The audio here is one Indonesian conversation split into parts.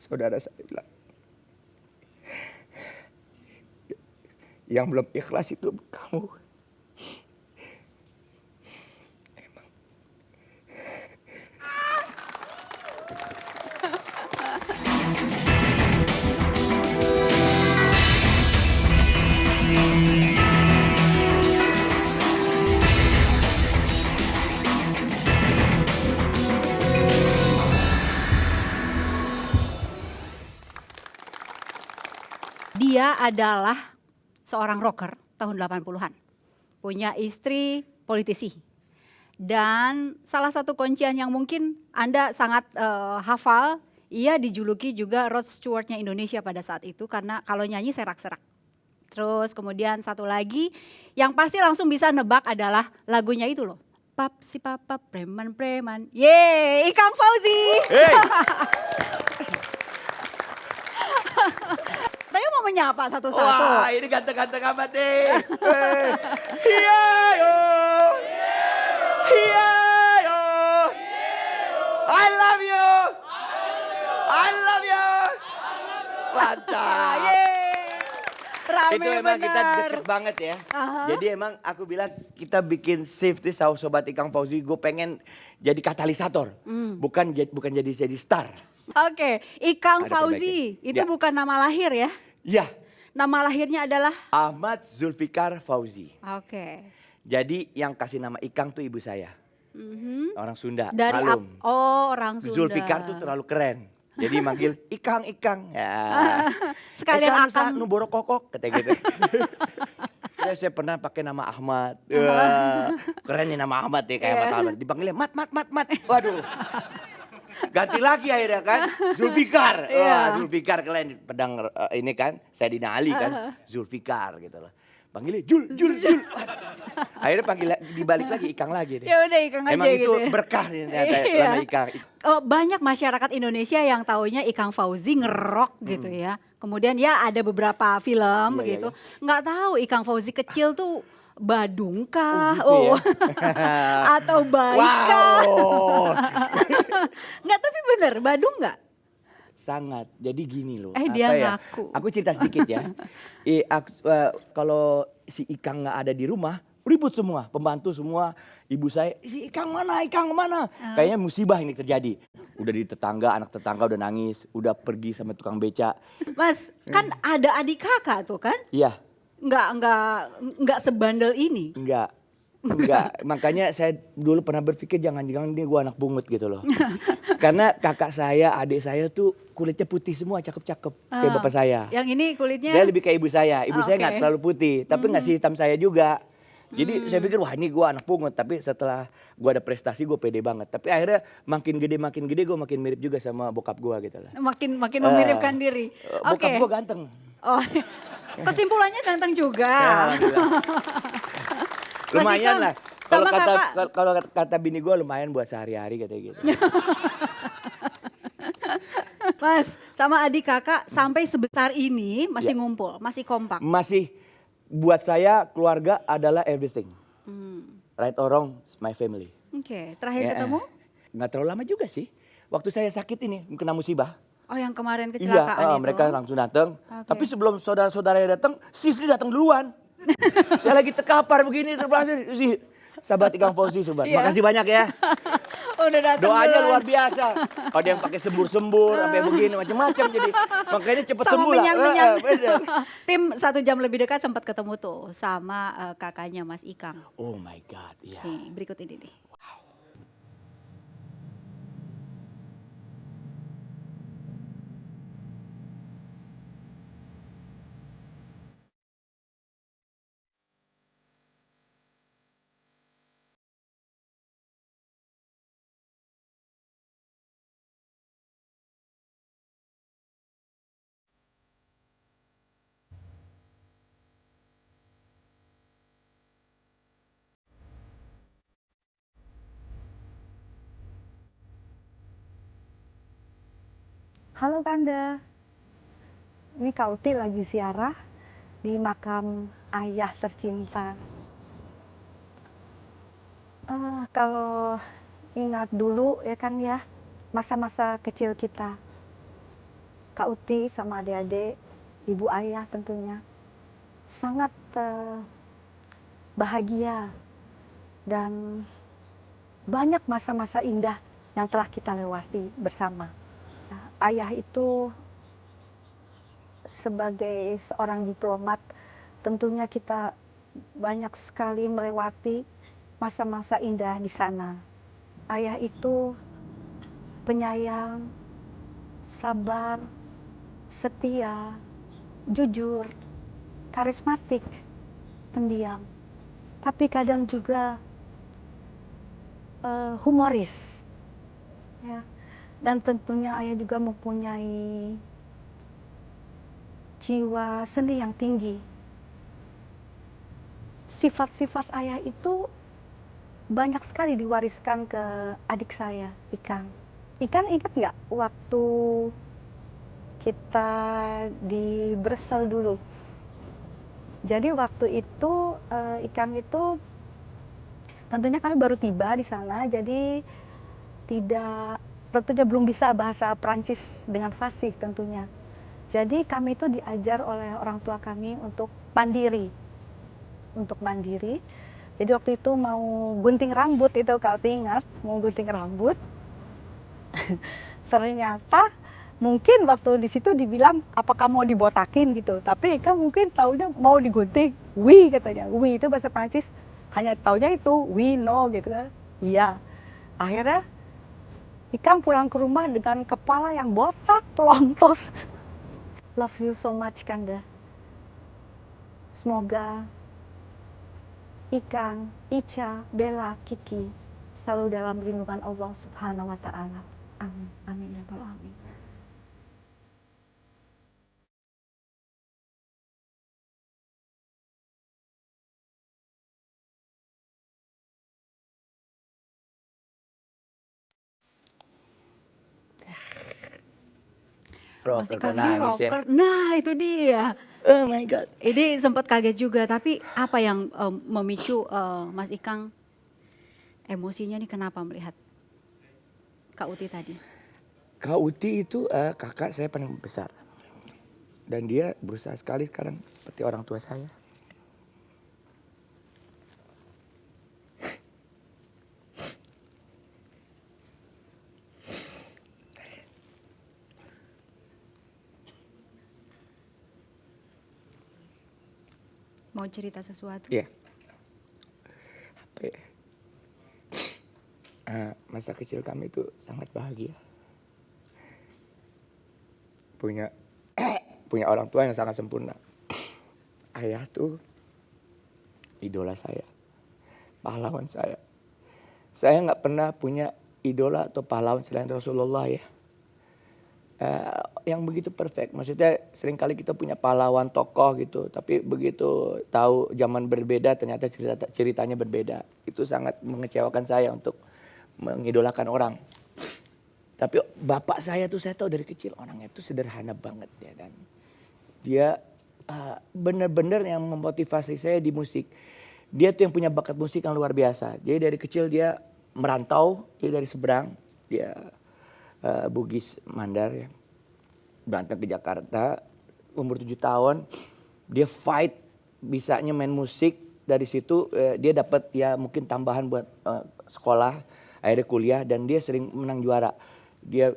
saudara saya bilang, yang belum ikhlas itu kamu. Dia adalah seorang rocker tahun 80-an. Punya istri politisi. Dan salah satu kuncian yang mungkin Anda sangat hafal, ia dijuluki juga Rod Stewart-nya Indonesia pada saat itu karena kalau nyanyi serak-serak. Terus kemudian satu lagi yang pasti langsung bisa nebak adalah lagunya itu loh. Pap si papa preman-preman. Yeay, Ikang Fauzi. Hey. Saya mau menyapa satu-satu. Wah, ini ganteng-ganteng amat nih. Iya yo. Iya yo. I love you. I love you. Mantap. Rame Itu emang kita benar. deket banget ya. Jadi emang aku bilang kita bikin safety Sobat Ikang Fauzi. Gue pengen jadi katalisator. Bukan jadi star. Oke, Ikang Ada Fauzi perbaikan. itu Ya. bukan nama lahir ya? Ya, Nama lahirnya adalah? Ahmad Zulfikar Fauzi. Oke. Jadi yang kasih nama Ikang tuh ibu saya. Orang Sunda, Dari malum. orang Sunda. Zulfikar tuh terlalu keren. Jadi manggil Ikang. Ya. Sekalian Ikang Akang. Nuboro Kokok, kata gitu. Saya pernah pakai nama Ahmad. Wah, keren nih nama Ahmad ya, kayak Ahmad. Dipanggilnya Mat. Waduh. Ganti lagi akhirnya kan, Zulfikar. Wah, Zulfikar kalian pedang ini kan, Sayyidina Ali kan, Zulfikar gitu loh. Panggilnya Jul. Akhirnya panggil dibalik lagi Ikang lagi deh. Ya udah Ikang aja Emang gitu. itu Ya. berkah nih ternyata nama Ikang. Banyak masyarakat Indonesia yang taunya Ikang Fauzi ngerok gitu ya. Kemudian ya ada beberapa film begitu. Nggak tahu Ikang Fauzi kecil tuh Badung kah? Gitu ya. Atau baik kah? Wow. Nggak, tapi bener Badung nggak? Sangat. Jadi gini loh. Dia apa ya? ngaku. Aku cerita sedikit ya. Kalau si Ikang nggak ada di rumah, ribut semua, pembantu semua, ibu saya, si Ikang mana? Kayaknya musibah ini terjadi. Udah di tetangga, anak tetangga udah nangis, udah pergi sama tukang beca. Mas, kan ada adik kakak tuh kan? Iya. Nggak sebandel ini. Enggak. Makanya saya dulu pernah berpikir jangan-jangan dia gua anak bungut gitu loh. Karena kakak saya, adik saya tuh kulitnya putih semua, cakep-cakep kayak bapak saya. Yang ini kulitnya? Saya lebih kayak ibu saya. Ibu saya nggak terlalu putih, tapi nggak hitam saya juga. Jadi saya pikir wah ini gua anak pungut. Tapi setelah gua ada prestasi gue pede banget. Tapi akhirnya makin gede gue makin mirip juga sama bokap gua gitu lah. Makin memiripkan diri. Bokap gua ganteng. Oh, kesimpulannya ganteng juga. Lumayan lah. Sama Kalau kata bini gue lumayan buat sehari-hari katanya gitu. Mas, sama adik kakak sampai sebesar ini masih ngumpul, masih kompak. Masih buat saya keluarga adalah everything. Right or wrong, my family. Oke, terakhir ketemu? Nggak terlalu lama juga sih. Waktu saya sakit ini kena musibah. Oh, yang kemarin kecelakaan itu. Mereka langsung datang. Tapi sebelum saudara-saudaranya datang, si Sri datang duluan. Saya lagi terkapar begini terbelakang si sahabat Ikang Fauzi sobat. Makasih banyak ya. Udah datang. Doanya luar biasa. Ada yang pakai sembur-sembur sampai begini macam-macam jadi makanya cepet sembuh lah. Tim 1 jam lebih dekat sempat ketemu tuh sama kakaknya Mas Ikang. Oh my God, iya. Nih, berikut ini nih. Halo Kanda, ini Kak Uti lagi ziarah di makam ayah tercinta. Kalau ingat dulu ya kan ya, masa-masa kecil kita. Kak Uti sama adik-adik, ibu ayah tentunya sangat bahagia dan banyak masa-masa indah yang telah kita lewati bersama. Nah, ayah itu sebagai seorang diplomat, tentunya kita banyak sekali melewati masa-masa indah di sana. Ayah itu penyayang, sabar, setia, jujur, karismatik, pendiam, tapi kadang juga humoris, ya. Dan tentunya ayah juga mempunyai jiwa seni yang tinggi. Sifat-sifat ayah itu banyak sekali diwariskan ke adik saya, Ikan. Ikan ingat nggak waktu kita di Brussels dulu? Jadi waktu itu Ikan itu tentunya kami baru tiba di sana, jadi tentunya belum bisa bahasa Prancis dengan fasih tentunya. Jadi kami itu diajar oleh orang tua kami untuk mandiri. Jadi waktu itu mau gunting rambut itu, kalau ingat, mau gunting rambut. Ternyata mungkin waktu di situ dibilang apakah mau dibotakin gitu, tapi Ika mungkin taunya mau digunting. Oui katanya, oui itu bahasa Prancis, hanya taunya itu we no gitu kan. Iya. Akhirnya Ikang pulang ke rumah dengan kepala yang botak, pelontos. Love you so much, Kanda. Semoga Ikang, Ica, Bella, Kiki selalu dalam lindungan Allah Subhanahu wa Ta'ala. Amin. Amin ya Rabbal alamin. Mas Rocker Ikang kok ini nangis ya. rocker. Nah, itu dia. Oh my God. Ini sempat kaget juga, tapi apa yang memicu Mas Ikang emosinya nih, kenapa melihat Kak Uti tadi? Kak Uti itu kakak saya paling besar. Dan dia berusaha sekali sekarang seperti orang tua saya. Mau cerita sesuatu? Iya. Apa ya? Masa kecil kami itu sangat bahagia. Punya punya orang tua yang sangat sempurna. Ayah tuh idola saya, pahlawan saya. Saya nggak pernah punya idola atau pahlawan selain Rasulullah ya. Yang begitu perfect. Maksudnya seringkali kita punya pahlawan tokoh gitu, tapi begitu tahu zaman berbeda ternyata ceritanya berbeda. Itu sangat mengecewakan saya untuk mengidolakan orang. Tapi bapak saya tuh saya tahu dari kecil orangnya tuh sederhana banget ya kan. Dia benar-benar yang memotivasi saya di musik. Dia tuh yang punya bakat musik yang luar biasa. Jadi dari kecil dia merantau, dia dari seberang, dia Bugis Mandar ya. Berangkat ke Jakarta, umur 7 tahun, dia fight bisanya main musik. Dari situ dia dapat ya mungkin tambahan buat sekolah, akhirnya kuliah dan dia sering menang juara. Dia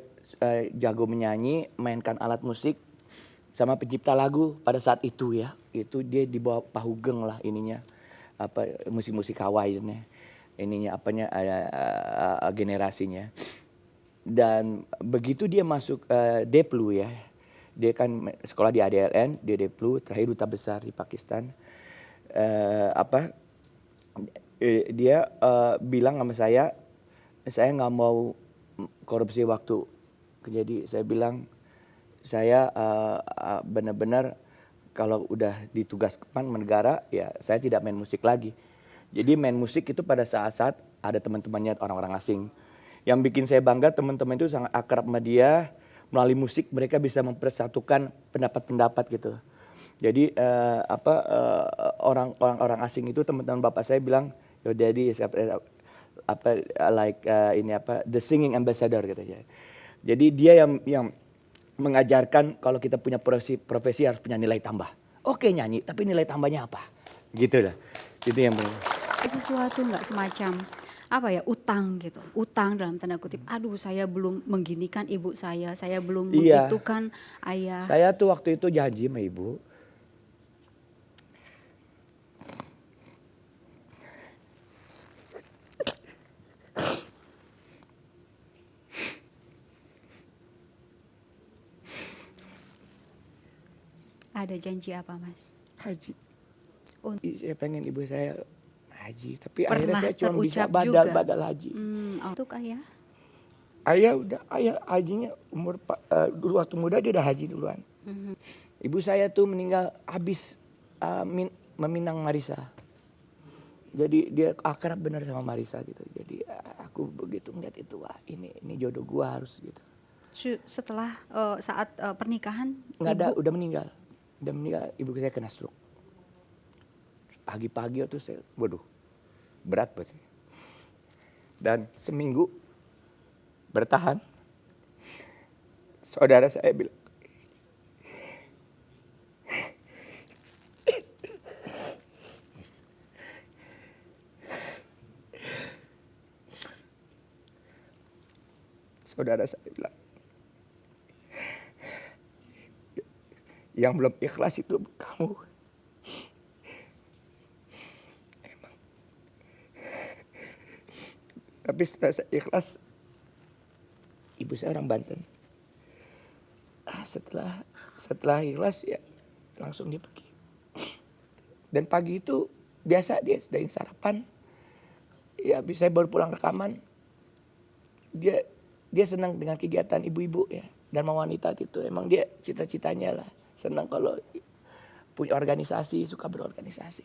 jago menyanyi, mainkan alat musik sama pencipta lagu pada saat itu ya. Itu dia di bawah Pahugeng lah ininya. Apa musik-musik Hawaii ininya apanya generasinya. Dan begitu dia masuk Deplu ya. Dia kan sekolah di ADLN, dia Deplu, terakhir duta besar di Pakistan. Dia bilang sama saya nggak mau korupsi waktu. Jadi saya bilang saya benar-benar kalau udah ditugaskan negara ya saya tidak main musik lagi. Jadi main musik itu pada saat-saat ada teman-temannya orang-orang asing. Yang bikin saya bangga teman-teman itu sangat akrab sama dia. Melalui musik mereka bisa mempersatukan pendapat-pendapat gitu. Jadi orang-orang asing itu teman-teman bapak saya bilang, "Yo daddy the singing ambassador," gitu ya. Jadi dia yang mengajarkan kalau kita punya profesi harus punya nilai tambah. Oke nyanyi, tapi nilai tambahnya apa? Gitu lah. Itu yang benar. Sesuatu nggak semacam apa ya, utang gitu, utang dalam tanda kutip. Aduh, saya belum mengginikan ibu saya belum Iya. menggitukan ayah. Saya tuh waktu itu janji sama ibu. Ada janji apa, Mas? Haji. Un- Saya pengen ibu saya haji, tapi Pernah akhirnya saya cuma bisa terucap juga? badal haji. Untuk ayah? Ayah hajinya dulu waktu muda dia udah haji duluan. Ibu saya tuh meninggal habis meminang Marisa. Jadi dia akrab benar sama Marisa gitu. Jadi aku begitu ngeliat itu, wah ini jodoh gua harus gitu. Setelah saat pernikahan, Nggak ada, ibu udah meninggal. Ibu saya kena stroke. Pagi-pagi waktu saya, waduh, berat buat saya. Dan seminggu bertahan, saudara saya bilang, yang belum ikhlas itu kamu. Emang. Tapi setelah saya ikhlas, ibu saya orang Banten. Setelah ikhlas ya langsung dia pergi. Dan pagi itu biasa dia sedain sarapan. Ya habis saya baru pulang rekaman. Dia senang dengan kegiatan ibu-ibu ya. Dharma wanita gitu. Emang dia cita-citanya lah. Senang kalau punya organisasi, suka berorganisasi.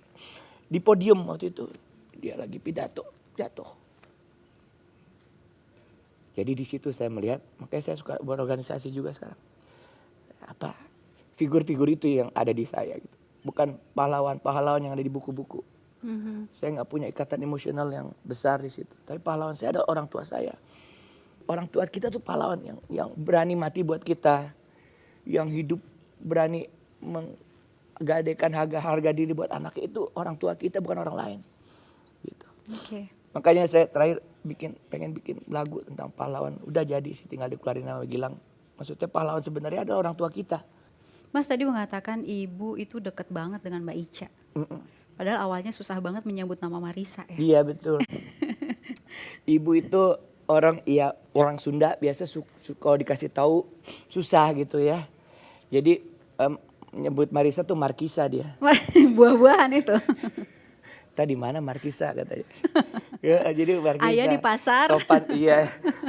Di podium waktu itu dia lagi pidato, jatuh. Jadi di situ saya melihat, makanya saya suka berorganisasi juga sekarang. Apa? Figur-figur itu yang ada di saya gitu. Bukan pahlawan-pahlawan yang ada di buku-buku. Saya nggak punya ikatan emosional yang besar di situ. Tapi pahlawan saya ada orang tua saya. Orang tua kita tuh pahlawan yang berani mati buat kita. Yang hidup berani menggadaikan harga diri buat anak itu orang tua kita, bukan orang lain. Gitu. Oke. Makanya saya terakhir pengen bikin lagu tentang pahlawan. Udah jadi sih, tinggal dikeluarin nama Gilang. Maksudnya pahlawan sebenarnya adalah orang tua kita. Mas tadi mengatakan ibu itu deket banget dengan Mbak Ica. Padahal awalnya susah banget menyebut nama Marisa ya. Iya betul. Ibu itu orang Sunda biasa kalau dikasih tahu susah gitu ya. Jadi nyebut Marisa tuh Markisa dia. Buah-buahan itu. Tadi mana Markisa katanya. Ya, jadi Markisa. Ayah di pasar.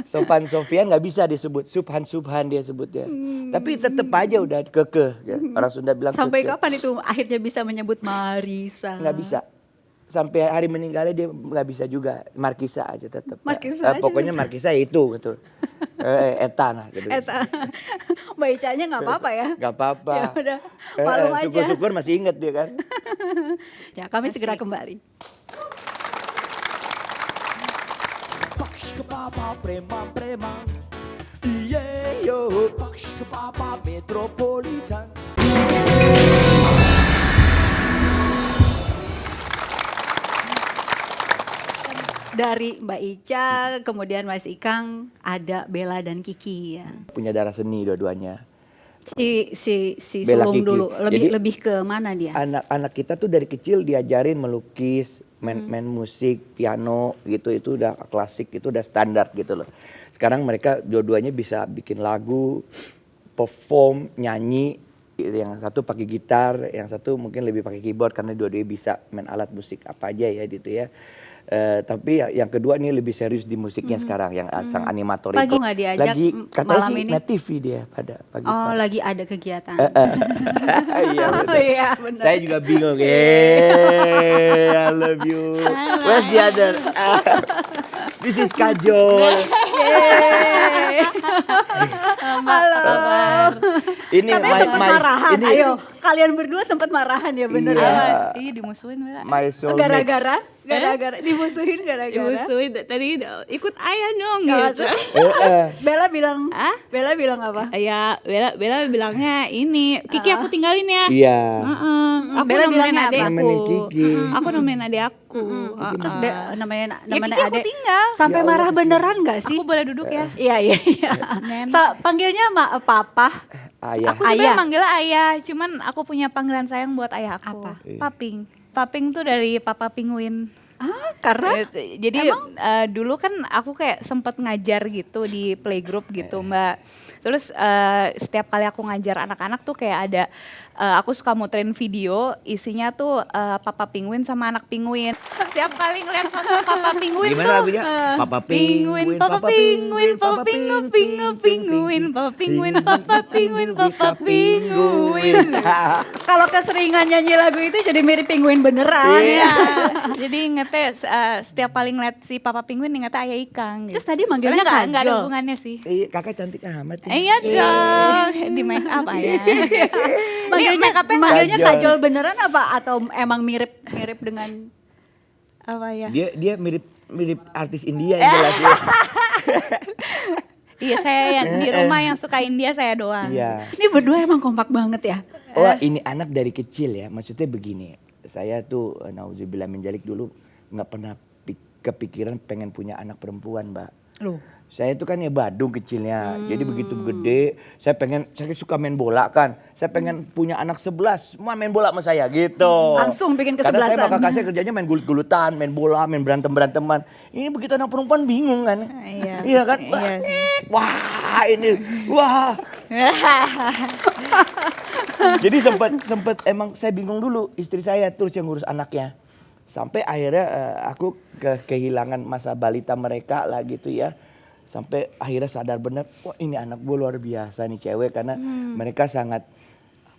Sopan Sofian nggak bisa disebut. Subhan dia sebutnya. Tapi tetep aja udah kekeh. Ya. Orang Sunda bilang Sampai kekeh. kapan itu akhirnya bisa menyebut Marisa? Nggak bisa. Sampai hari meninggalnya dia nggak bisa juga. Markisa aja tetap. Markisa aja pokoknya Markisa itu betul. Eta nah gitu. Eta. Mbak Icanya nggak apa-apa ya? Nggak apa-apa. Ya udah, maklum aja. Syukur-syukur masih inget dia kan. Ya, kami segera kembali. Paks ke papa preman Iye yo paks ke papa metropolitan. Dari Mbak Ica, kemudian Mas Ikang, ada Bella dan Kiki ya. Punya darah seni dua-duanya. Si Bella sulung Kiki. dulu, Jadi, lebih ke mana dia? Anak-anak kita tuh dari kecil diajarin melukis, main musik, piano gitu, itu udah klasik, itu udah standar gitu loh. Sekarang mereka dua-duanya bisa bikin lagu, perform, nyanyi. Yang satu pakai gitar, yang satu mungkin lebih pakai keyboard karena dua-duanya bisa main alat musik apa aja ya gitu ya. Tapi yang kedua ini lebih serius di musiknya sekarang, yang sang animator Pagi itu. nggak diajak Lagi katanya malam sih ini? Net TV dia pada pagi. Oh, lagi ada kegiatan. Iya betul. Oh iya, benar. Saya juga bingung. I love you. Where's the other? This is Kajol. Yeay. Halo. Ini Katanya sempat marahan. ini Ayo, kalian berdua sempat marahan ya bener Iya. ya? Iya dimusuhin Bella. my soulmate. Gara-gara dimusuhin gara-gara. Dimusuhin tadi ikut ayah dong Nah, gitu. terus Eh, Bella bilang, Hah? Bella bilang apa? Ya Bella bilangnya ini Kiki aku tinggalin ya. Iya. Aku Bella nemenin bilangnya apa? adekku. Nemenin Kiki. Aku nemenin adek aku. Terus namanya Ya namanya Kiki aku adek. tinggal. Sampai Ya Allah, marah kesian. beneran nggak sih? Aku boleh duduk ya. Iya iya. Men. Panggilnya papa. Ayah. Aku Ayah. sebenarnya manggilnya ayah, cuman aku punya panggilan sayang buat ayah aku. Apa? Paping. Paping tuh dari Papa Penguin. Karena Jadi dulu kan aku kayak sempet ngajar gitu di playgroup gitu Mbak. Terus setiap kali aku ngajar anak-anak tuh kayak ada aku suka muterin video isinya tuh Papa Penguin sama anak penguin. Setiap kali ngeliat sosok Papa Penguin Gimana tuh lagunya? Papa Penguin, Papa Penguin, Papa Penguin, Penguin, Papa Penguin, Papa Penguin, Papa Penguin. kalau keseringan nyanyi lagu itu jadi mirip penguin beneran. Iya. Jadi ingetnya setiap kali ngeliat si Papa Penguin ingetnya ayah Ikang. Terus tadi manggilnya Sebenarnya nggak ada Kajol. hubungannya sih. Iya, kakak cantik amat ya. Iya dong, di make up ayah. Manggilnya, make upnya manggilnya Kajol. Kajol beneran apa atau emang mirip dengan apa ya? Dia mirip artis India yang jelas ya. Iya saya yang di rumah yang suka India saya doang. Iya. ini berdua emang kompak banget ya. Oh, ini anak dari kecil ya. Maksudnya begini. Saya tuh nauzubillah min dzalik dulu nggak pernah kepikiran pengen punya anak perempuan, Mbak. Loh. Saya itu kan ya Badung kecilnya, jadi begitu gede, saya suka main bola kan, saya pengen punya anak 11, semua main bola sama saya gitu. Langsung bikin Karena saya kesebelasan. sama kakak saya kerjanya main gulut-gulutan, main bola, main berantem-beranteman. Ini begitu anak perempuan bingung kan, Iya. iya kan? Iya sih. Wah ini, wah. Jadi sempet emang saya bingung dulu, istri saya terus yang ngurus anaknya. Sampai akhirnya aku kehilangan masa balita mereka lah gitu ya. Sampai akhirnya sadar benar, wah ini anak gue luar biasa nih cewek. Karena mereka sangat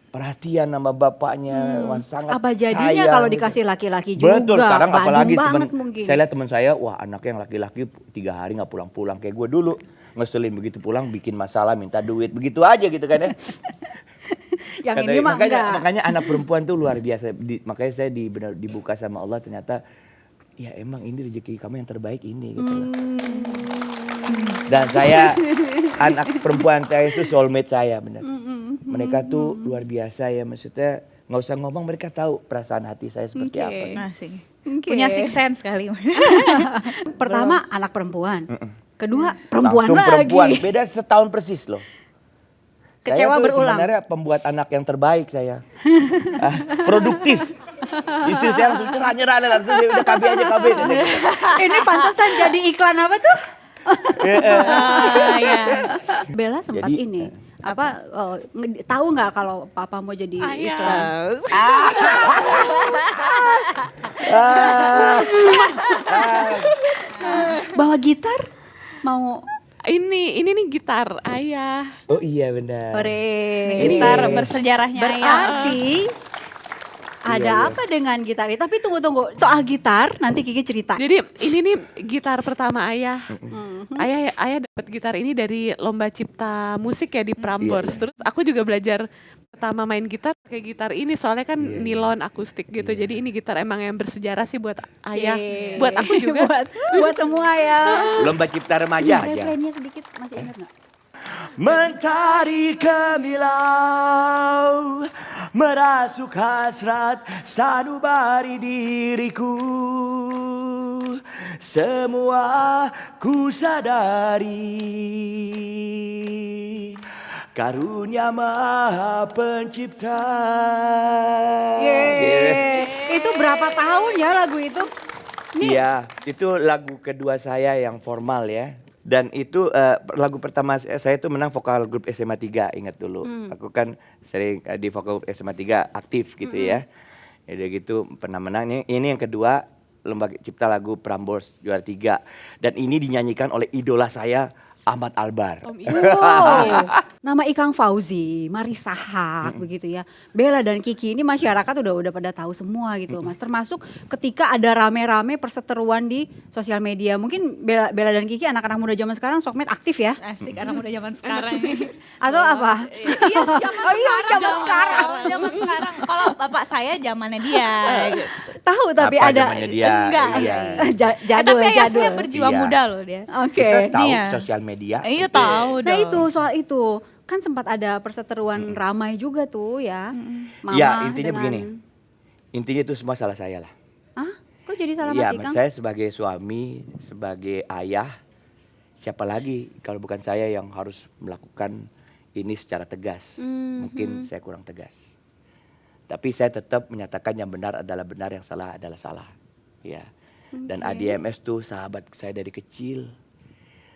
perhatian sama bapaknya, wah, sangat Apa jadinya sayang kalau gitu. dikasih laki-laki juga? Betul, sekarang Bandung apalagi banget mungkin. saya lihat teman saya, wah anaknya yang laki-laki 3 hari nggak pulang-pulang. Kayak gue dulu, ngeselin begitu pulang bikin masalah, minta duit, begitu aja gitu kan ya. Yang Kata- ini mah enggak. makanya anak perempuan tuh luar biasa. Makanya saya dibuka sama Allah ternyata ya emang ini rezeki kamu yang terbaik ini gitu loh. Dan saya anak perempuan saya itu soulmate saya benar. Mereka tuh luar biasa ya, maksudnya nggak usah ngomong mereka tahu perasaan hati saya seperti apa. Asik. Oke. Punya six sense kali. Pertama anak perempuan. Kedua perempuan Langsung lagi. perempuan, beda setahun persis loh. Kecewa saya tuh berulang. sebenarnya pembuat anak yang terbaik saya. Produktif. Istri saya langsung nyerah langsung dia udah KB aja KB. Ini pantesan jadi iklan apa tuh? Iya. Bella sempat Jadi, ini apa tahu nggak kalau papa mau jadi iklan? Bawa gitar mau Ini nih gitar ayah. Oh iya benar. ore. Gitar bersejarahnya ayah. Berarti ada Iya, iya. apa dengan gitar ini? Tapi tunggu soal gitar nanti Kiki cerita. Jadi ini nih gitar pertama ayah. Ayah dapat gitar ini dari lomba cipta musik ya di Prambors. Iya. Terus aku juga belajar pertama main gitar pakai gitar ini soalnya kan Iya, iya. nilon akustik gitu. Iya. Jadi ini gitar emang yang bersejarah sih buat ayah. Yeay. Buat aku juga. buat semua ya. Lomba cipta remaja aja. Refrainnya sedikit masih ingat nggak? Mentari kemilau merasuk hasrat sanubari diriku. Semua ku sadari karunia Maha Pencipta. Yeay. Itu berapa tahun ya lagu itu? Iya, itu lagu kedua saya yang formal ya. Dan itu lagu pertama saya itu menang vokal grup SMA 3, ingat dulu. Aku kan sering di vokal grup SMA 3 aktif gitu ya. Udah gitu pernah menang. Ini yang kedua, lomba cipta lagu Prambors juara 3. Dan ini dinyanyikan oleh idola saya, Ahmad Albar. Om Wow. Nama Ikang Fauzi, Marisa Haque begitu ya. Bella dan Kiki ini masyarakat udah pada tahu semua gitu, Mas. Termasuk ketika ada rame-rame perseteruan di sosial media. Mungkin Bella dan Kiki anak-anak muda zaman sekarang sosmed aktif ya? Asik anak muda zaman sekarang ini. Atau apa? Iya, zaman sekarang. Zaman sekarang. Kalau bapak saya zamannya dia. gitu. Tahu tapi Apa ada zamannya dia? Enggak. Iya. jadul tapi ayah jadul. saya berjiwa Iya. muda loh dia. Oke. Kita tahu Iya. sosial media. Iya tahu dong. Nah itu soal itu kan sempat ada perseteruan ramai juga tuh ya. Mama Ya, intinya dengan- begini. Intinya itu semua salah saya lah. Hah? Kok jadi salah Iya, Mas Ikang? saya sebagai suami, sebagai ayah, siapa lagi kalau bukan saya yang harus melakukan ini secara tegas. Mungkin saya kurang tegas. Tapi saya tetap menyatakan yang benar adalah benar, yang salah adalah salah. Ya. Dan ADMS tuh sahabat saya dari kecil.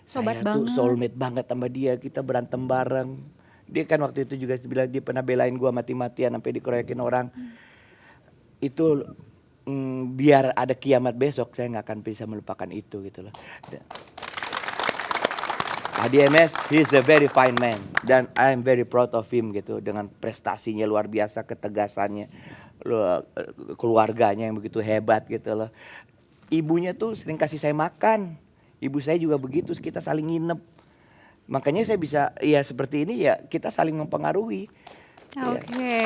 Sobat Saya tuh banget. soulmate banget sama dia, kita berantem bareng. Dia kan waktu itu juga bilang dia pernah belain gua mati-matian sampai dikeroyokin orang. Itu biar ada kiamat besok saya nggak akan bisa melupakan itu gitu loh. ADMS, he's a very fine man dan I'm very proud of him gitu, dengan prestasinya luar biasa, ketegasannya, keluarganya yang begitu hebat gitu loh. Ibunya tuh sering kasih saya makan, ibu saya juga begitu, kita saling nginep. Makanya saya bisa ya seperti ini ya, kita saling mempengaruhi. Oke.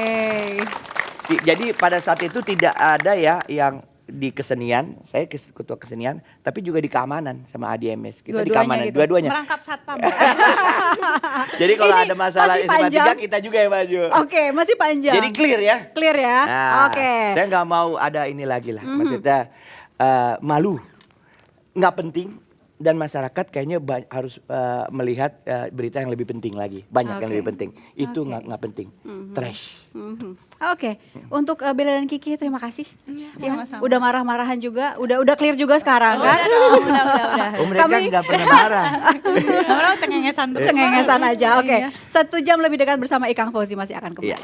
Jadi pada saat itu tidak ada ya yang di kesenian, saya ketua kesenian, tapi juga di keamanan sama ADMS. Kita di Dua-duanya keamanan, gitu. dua-duanya. Merangkap satpam. Jadi kalau Ini ada masalah masih SMA 3 panjang. kita juga yang maju. Oke, masih panjang. Jadi clear ya. Clear ya. Nah, Oke. saya nggak mau ada ini lagi lah. Maksudnya malu, nggak penting. Dan masyarakat kayaknya harus melihat berita yang lebih penting lagi, banyak yang Oke. lebih penting. Itu Oke. nggak penting, trash. Oke, untuk Bella dan Kiki terima kasih. Ya, sama-sama. udah marah-marahan juga, udah clear juga sekarang kan? Udah. Oh, mereka Kami- nggak pernah marah. Orang cengengesan terus. Cengengesan aja. Oke, Iya. 1 jam lebih dekat bersama Ikang Fauzi masih akan kembali. Iya.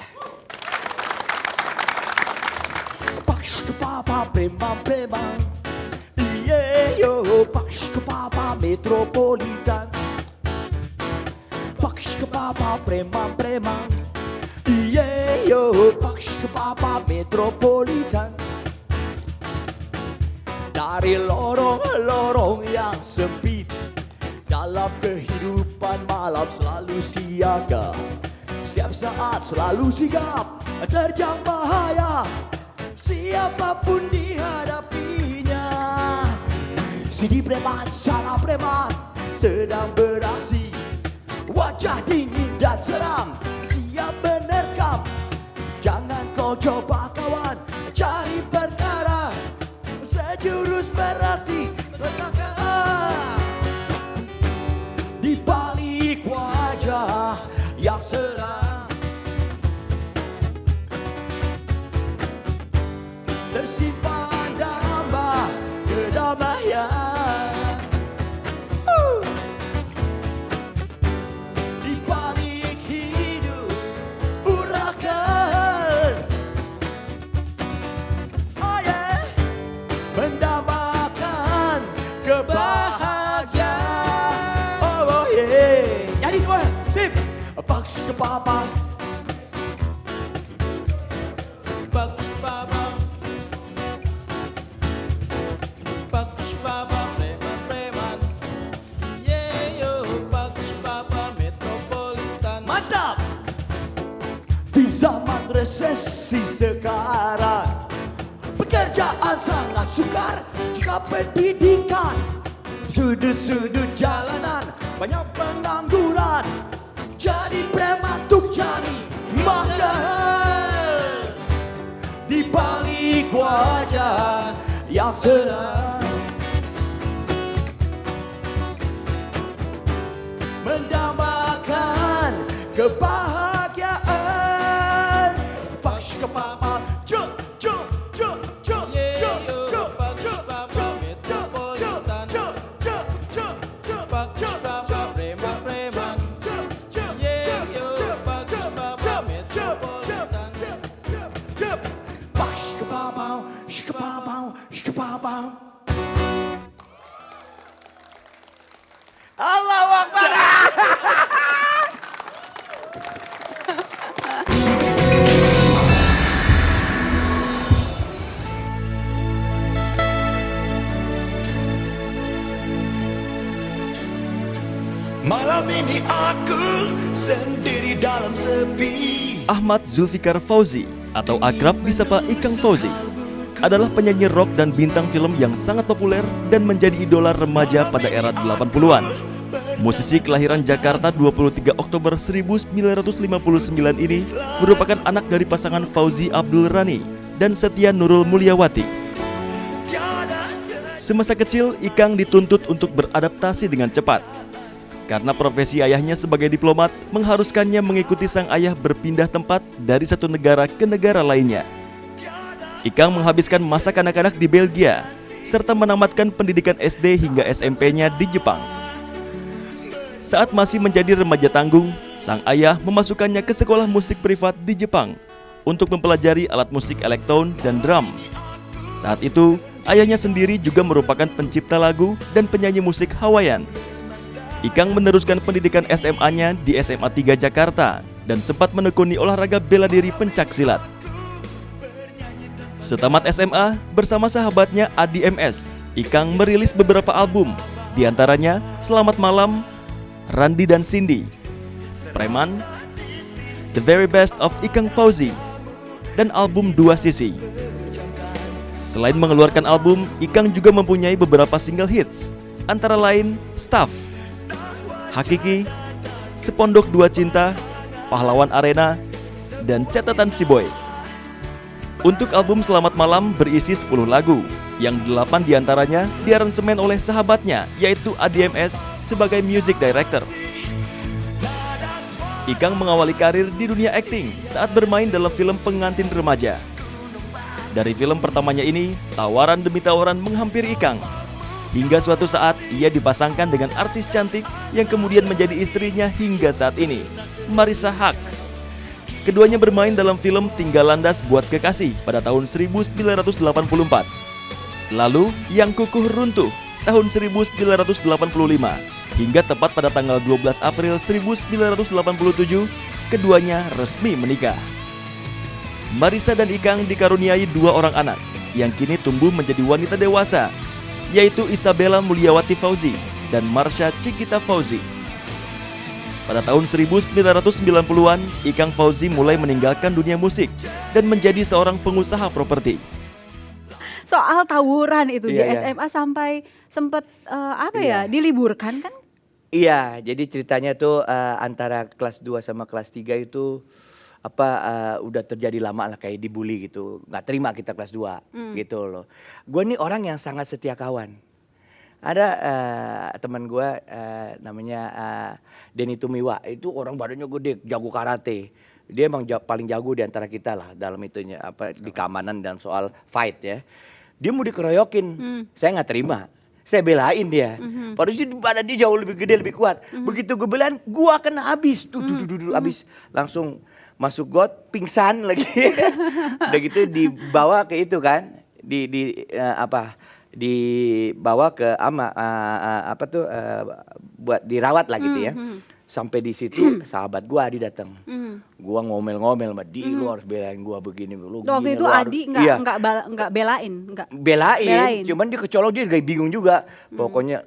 Paks ke papa preman-preman, iya yo. Paks ke papa metropolitan, paks ke papa preman-preman, iya yo. Paks ke papa metropolitan. Dari lorong-lorong yang sempit, dalam kehidupan malam selalu siaga. Setiap saat selalu sigap, terjang bahaya, siapapun dihadapinya. Sini preman, sana preman, sedang beraksi. Wajah dingin dan seram, siap menerkam. Jangan kau coba kawan, cari perkara. Sejurus berarti berkakak. Di balik wajah yang seram, tersimpan damba kedamaian. Di balik hidup urakan, oh yeah, mendambakan kebahagiaan. Oh yeah, jadi semua, sip. Paks ke papa, paks ke papa, paks ke papa, preman-preman. Yeah yo, paks ke papa metropolitan. Mantap. Di zaman resesi sekarang, pekerjaan sangat sukar. Jika pendidikan, sudut-sudut jalanan banyak pengangguran. Jadi preman untuk cari makan. Di balik wajah yang seram, mendambakan kebahagiaan. Paks ke papa, cuk, cuk, cuk, cuk, cuk, cuk, cuk, metropolitan. Cuk, cuk, cuk, cuk, paks ke papa, preman-preman. Cuk, cuk, cuk, paks ke papa, metropolitan. Cuk, paks ke papa, ke papa, ke papa. Allahu Akbar. Malam ini aku sendiri dalam sepi. Ahmad Zulfikar Fauzi atau akrab disapa Ikang Fauzi adalah penyanyi rock dan bintang film yang sangat populer dan menjadi idola remaja pada era 80-an. Musisi kelahiran Jakarta 23 Oktober 1959 ini merupakan anak dari pasangan Fauzi Abdul Rani dan Setia Nurul Mulyawati. Semasa kecil, Ikang dituntut untuk beradaptasi dengan cepat. Karena profesi ayahnya sebagai diplomat mengharuskannya mengikuti sang ayah berpindah tempat dari satu negara ke negara lainnya. Ikang menghabiskan masa kanak-kanak di Belgia, serta menamatkan pendidikan SD hingga SMP-nya di Jepang. Saat masih menjadi remaja tanggung, sang ayah memasukkannya ke sekolah musik privat di Jepang untuk mempelajari alat musik elektron dan drum. Saat itu, ayahnya sendiri juga merupakan pencipta lagu dan penyanyi musik Hawaiian. Ikang meneruskan pendidikan SMA-nya di SMA 3 Jakarta dan sempat menekuni olahraga bela diri pencaksilat. Setamat SMA, bersama sahabatnya Adi MS, Ikang merilis beberapa album, di antaranya Selamat Malam, Randi dan Cindy, Preman, The Very Best of Ikang Fauzi, dan album Dua Sisi. Selain mengeluarkan album, Ikang juga mempunyai beberapa single hits, antara lain Staff, Hakiki, Sepondok Dua Cinta, Pahlawan Arena, dan Catatan Si Boy. Untuk album Selamat Malam berisi 10 lagu, yang 8 diantaranya diaransemen oleh sahabatnya, yaitu ADMS sebagai music director. Ikang mengawali karir di dunia akting saat bermain dalam film Pengantin Remaja. Dari film pertamanya ini, tawaran demi tawaran menghampiri Ikang. Hingga suatu saat ia dipasangkan dengan artis cantik yang kemudian menjadi istrinya hingga saat ini, Marissa Haq. Keduanya bermain dalam film Tinggal Landas Buat Kekasih pada tahun 1984. Lalu Yang Kukuh Runtuh tahun 1985, hingga tepat pada tanggal 12 April 1987, keduanya resmi menikah. Marissa dan Ikang dikaruniai 2 orang anak yang kini tumbuh menjadi wanita dewasa, yaitu Isabella Mulyawati Fauzi dan Marsha Cikita Fauzi. Pada tahun 1990-an, Ikang Fauzi mulai meninggalkan dunia musik dan menjadi seorang pengusaha properti. Soal tawuran itu di Iya, iya. SMA sampai sempat diliburkan kan? Iya, jadi ceritanya tuh antara kelas 2 sama kelas 3 itu udah terjadi lama lah, kayak dibully gitu. Nggak terima kita kelas 2 gitu loh. Gue nih orang yang sangat setia kawan. Ada teman gue namanya Denny Tumiwa, itu orang badannya gede, jago karate. Dia emang paling jago di antara kita lah dalam itunya, di keamanan dan soal fight ya. Dia mau dikeroyokin, saya nggak terima. Saya belain dia. Padahal sih badan dia jauh lebih gede, lebih kuat. Begitu gue belain, gue kena habis. Habis langsung masuk got, pingsan lagi. Udah gitu dibawa ke itu kan, dibawa ke buat dirawat lah gitu ya. Sampai di situ sahabat gua Adi datang. Gua ngomel-ngomel sama dia, lu harus belain gua begini. Lu Waktu gini, itu lu Adi iya. nggak belain, nggak. Belain, cuman dia kecolok, dia kayak bingung juga. Pokoknya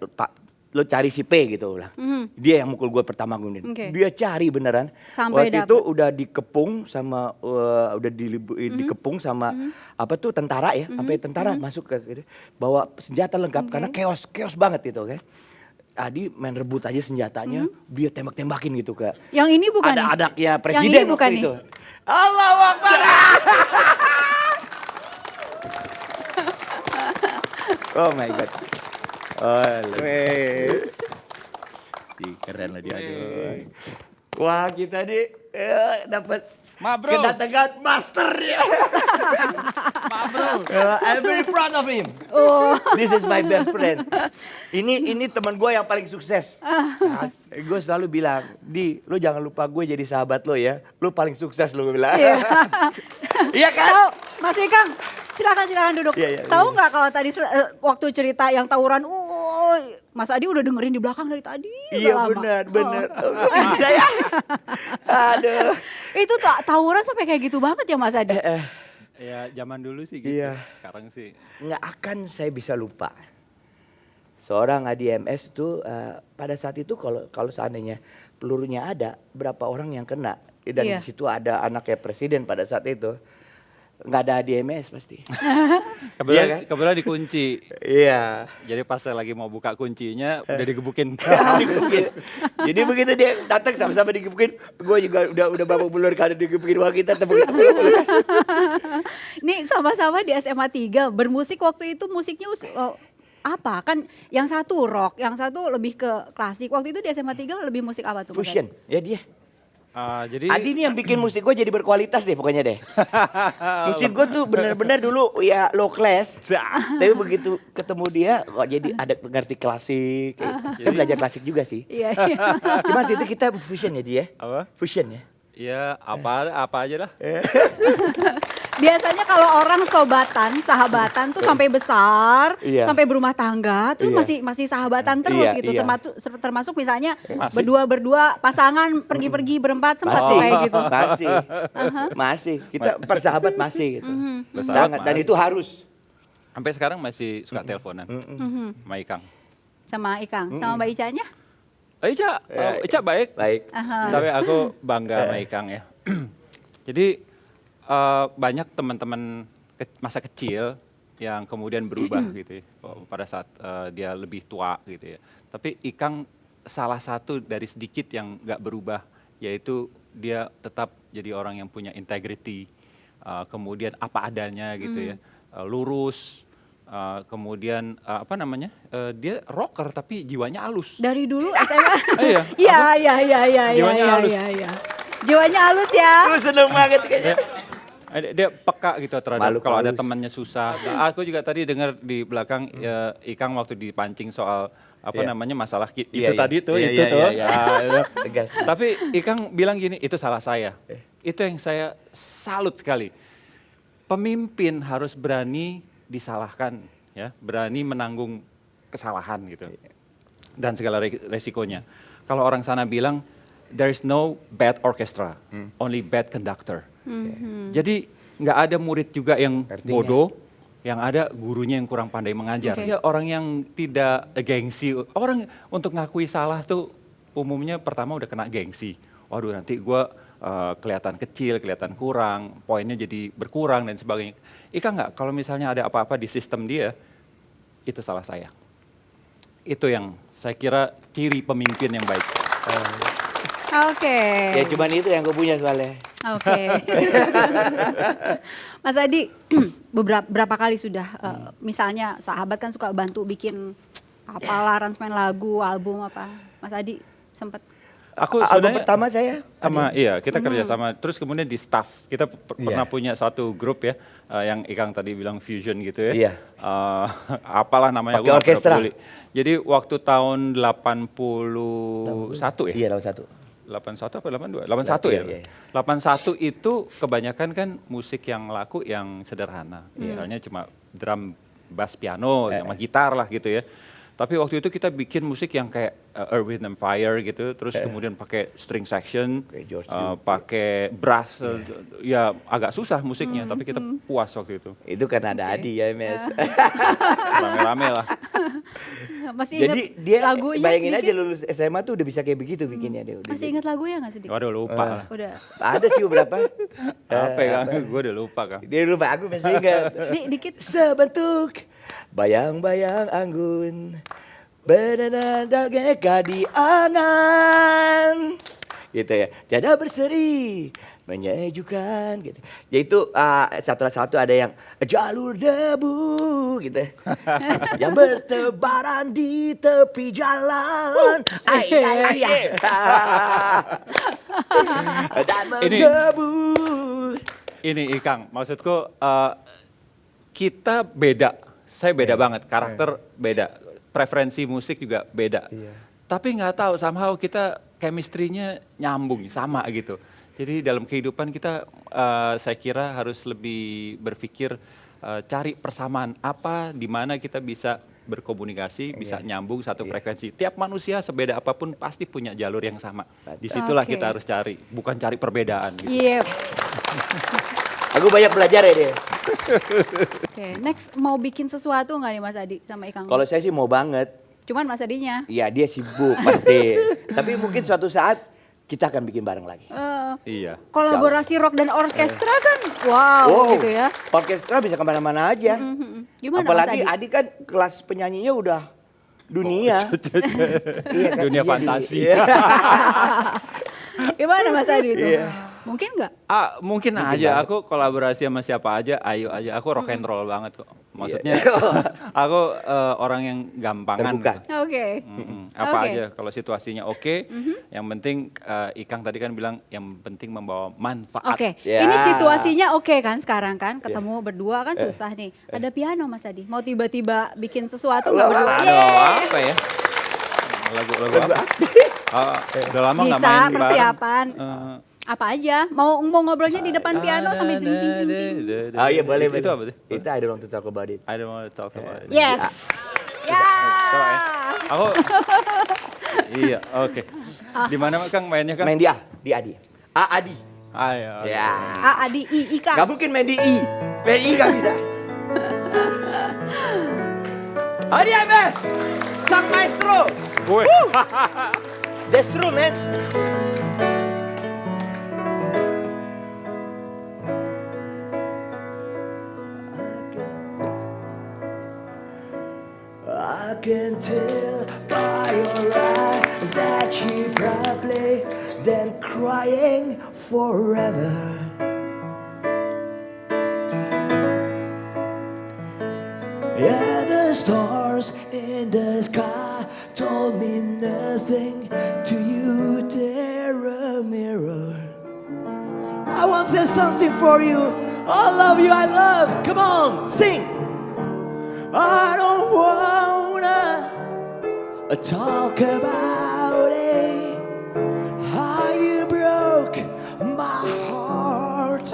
lo cari si P gitu lah. Dia yang mukul gue pertama gue. Oke. Dia cari beneran. Sampai Waktu dapet. itu udah dikepung sama dikepung sama tentara ya, sampai tentara masuk ke bawa senjata lengkap karena chaos banget itu kan. Adi main rebut aja senjatanya, dia tembak-tembakin gitu ke. Yang ini bukan Ada nih? adaknya presiden Yang ini bukan waktu nih? itu. Allahu Akbar. Oh my god. Keren lah dia. Aduh. Wah, kita nih dapat kedatangan master ya. I'm very proud of him. This is my best friend. Ini teman gue yang paling sukses. Gue selalu bilang, lu jangan lupa gue jadi sahabat lo ya. Lu paling sukses lo, gue bilang. Iya kan? Tahu, Mas Ikang, silakan duduk. Iya, Tahu nggak kalau tadi waktu cerita yang tawuran, Mas Adi udah dengerin di belakang dari tadi. Iya udah lama. benar. Bisa ya. Aduh. Itu tawuran sampai kayak gitu banget ya Mas Adi? Ya zaman dulu sih gitu. Iya. Sekarang sih Nggak akan saya bisa lupa. Seorang Adi MS itu pada saat itu kalau seandainya pelurunya ada, berapa orang yang kena. Dan Iya. di situ ada anaknya presiden pada saat itu. Nggak ada Adi MS pasti. kebetulan, Iya kan? kebetulan dikunci. Iya. Jadi pas saya lagi mau buka kuncinya udah digebukin. Digebukin. Jadi begitu dia datang sama-sama digebukin, gue juga udah babak belur karena digebukin. Wah kita tepuk. Nih sama-sama di SMA 3 bermusik waktu itu musiknya apa? Kan yang satu rock, yang satu lebih ke klasik. Waktu itu di SMA 3 lebih musik apa tuh? Mas Adi? Fusion. Ya dia. Jadi Adi ini yang bikin musik gue jadi berkualitas deh pokoknya deh. Musik gue tuh bener-bener dulu ya low class. Tapi begitu ketemu dia kok jadi ada ngerti klasik. Saya belajar klasik juga sih. Iya. Cuma waktu itu kita fusion ya dia. apa? Fusion ya. Ya apa aja lah. Biasanya kalau orang sahabatan tuh sampai besar, Iya. sampai berumah tangga tuh Iya. masih sahabatan terus Iya, gitu. iya. Termasuk misalnya Masih. berdua pasangan pergi-pergi berempat sempat Masih. tuh kayak gitu. Masih. Kita persahabat masih gitu. Bersahabat Sangat. Dan masih. itu harus. Sampai sekarang masih suka teleponan sama Ikang. Sama Ikang, sama Mbak Icanya. Ica baik. Baik. Tapi aku bangga sama Ikang ya. Jadi banyak teman-teman masa kecil yang kemudian berubah gitu ya, pada saat dia lebih tua gitu ya. Tapi Ikang salah satu dari sedikit yang nggak berubah, yaitu dia tetap jadi orang yang punya integrity, kemudian apa adanya gitu ya, lurus. Kemudian dia rocker tapi jiwanya halus. Dari dulu SMA. Iya. Iya. Jiwanya halus. Iya. Jiwanya halus ya. Lu seneng banget kayaknya. Dia peka gitu terhadap Malu kalau ada halus. temannya susah. Nah, aku juga tadi dengar di belakang Ikang waktu dipancing soal Iya. masalah Iya, iya. tadi tuh, Iya, itu iya, tuh. iya, iya. Ah, itu. Tegas. Tapi Ikang bilang gini, itu salah saya. Itu yang saya salut sekali. Pemimpin harus berani disalahkan, ya, berani menanggung kesalahan gitu, dan segala resikonya. Kalau orang sana bilang, there is no bad orchestra, only bad conductor. Jadi nggak ada murid juga yang Artinya? bodoh, yang ada gurunya yang kurang pandai mengajar. Oke. Ya orang yang tidak gengsi, orang untuk ngakui salah tuh umumnya pertama udah kena gengsi. Waduh nanti gue kelihatan kecil, kelihatan kurang, poinnya jadi berkurang dan sebagainya. Ika nggak, kalau misalnya ada apa-apa di sistem dia, itu salah saya. Itu yang saya kira ciri pemimpin yang baik. Oke. Ya cuman itu yang gue punya soalnya. Oke. Mas Adi, berapa kali sudah misalnya sahabat kan suka bantu bikin apalah aransemen lagu, album apa. Mas Adi sempat Aku Album sebenarnya pertama saya. kita kerja sama. Terus kemudian di staff kita pernah punya satu grup ya, yang Ikang tadi bilang fusion gitu ya. Iya. Apalah namanya, Pakai gua nggak orkestra. peduli. Jadi waktu tahun 81 ya. Iya, 81. 81 apa 82? 81 ya. Iya, iya. 81 itu kebanyakan kan musik yang laku yang sederhana. Misalnya cuma drum, bass, piano, sama gitar lah gitu ya. Tapi waktu itu kita bikin musik yang kayak Earth, Wind and Fire gitu, terus kemudian pakai string section, Kayak George Duke. pakai brass, ya agak susah musiknya, tapi kita puas waktu itu. Itu karena ada Adi ya MS. Rame-rame lah. masih ingat Jadi dia lagunya bayangin sedikit? aja lulus SMA tuh udah bisa kayak begitu bikinnya dia. Udah Masih ingat lagunya nggak sedikit? Waduh lupa lah. Udah. Ada sih beberapa. Apa ya, gue udah lupa kan. Dia lupa, aku masih ingat. Dikit. Sebentuk bayang-bayang anggun berdadageka di angan. Gitu ya. Tiada berseri menyejukkan gitu. Yaitu satu ada yang jalur debu gitu. Yang bertebaran di tepi jalan. Ay, ay, ay, ay. Dan menggebu. Ini Ikang, maksudku kita beda, saya beda banget, karakter beda, preferensi musik juga beda. Tapi nggak tahu, somehow kita chemistry-nya nyambung, sama gitu. Jadi dalam kehidupan kita, saya kira harus lebih berpikir cari persamaan apa, di mana kita bisa berkomunikasi, bisa nyambung satu frekuensi. Tiap manusia sebeda apapun pasti punya jalur yang sama. Disitulah Oke. kita harus cari, bukan cari perbedaan. Gitu. Iya. Aku banyak belajar ya dia. Oke, next mau bikin sesuatu nggak nih Mas Adi sama Ikang? Kalau saya sih mau banget. Cuman Mas Adinya. Iya dia sibuk pasti. Tapi mungkin suatu saat kita akan bikin bareng lagi. Iya. Kolaborasi rock dan orkestra kan, wow, gitu ya. Orkestra bisa kemana-mana aja. Gimana Apalagi Mas Adi? Adi kan kelas penyanyinya udah dunia. Iya kan? Dunia Iya, fantasi. iya. Gimana Mas Adi itu? Iya. Mungkin nggak? Mungkin aja, aku kolaborasi sama siapa aja, ayo aja. Aku rock and roll banget kok. Maksudnya aku orang yang gampangan. Terbuka. Gitu. Oke. Apa Oke. aja, kalau situasinya oke. Yang penting Ikang tadi kan bilang yang penting membawa manfaat. Oke, Ya. ini situasinya oke kan sekarang kan, ketemu berdua kan susah nih. Ada piano Mas Adi, mau tiba-tiba bikin sesuatu nggak berdua? Aduh, Yeay. apa ya? Lagu apa? Udah lama nggak Bisa main bareng. persiapan. Eh, Apa aja? Mau ngobrolnya di depan piano sambil sing sing sing sing. Oh iya boleh. Itu apa tuh? Itu I don't want to talk about it. I don't want to talk about it. Yes. Ya. Coba ya. Aku iya, oke. Di mana Kang mainnya Kang? Main di A, di Adi. A Adi. Ayo. Ya. Adi I Ika. Gak mungkin main di I. Main I gak bisa. Adi MS, sang maestro. Gue. That's true man. I can tell by your eyes that you probably then crying forever. Yeah, the stars in the sky told me nothing to you, dear mirror. I want to say something for you. I love you, I love. Come on, sing. I don't wanna talk about it. How you broke my heart.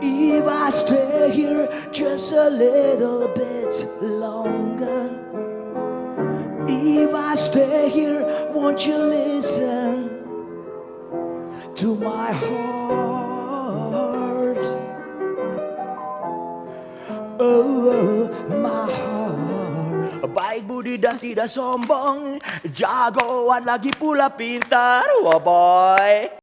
If I stay here just a little bit longer, if I stay here, won't you listen to my heart? Oh, my heart. Baik budi dan tidak sombong, jagoan lagi pula pintar, oh boy.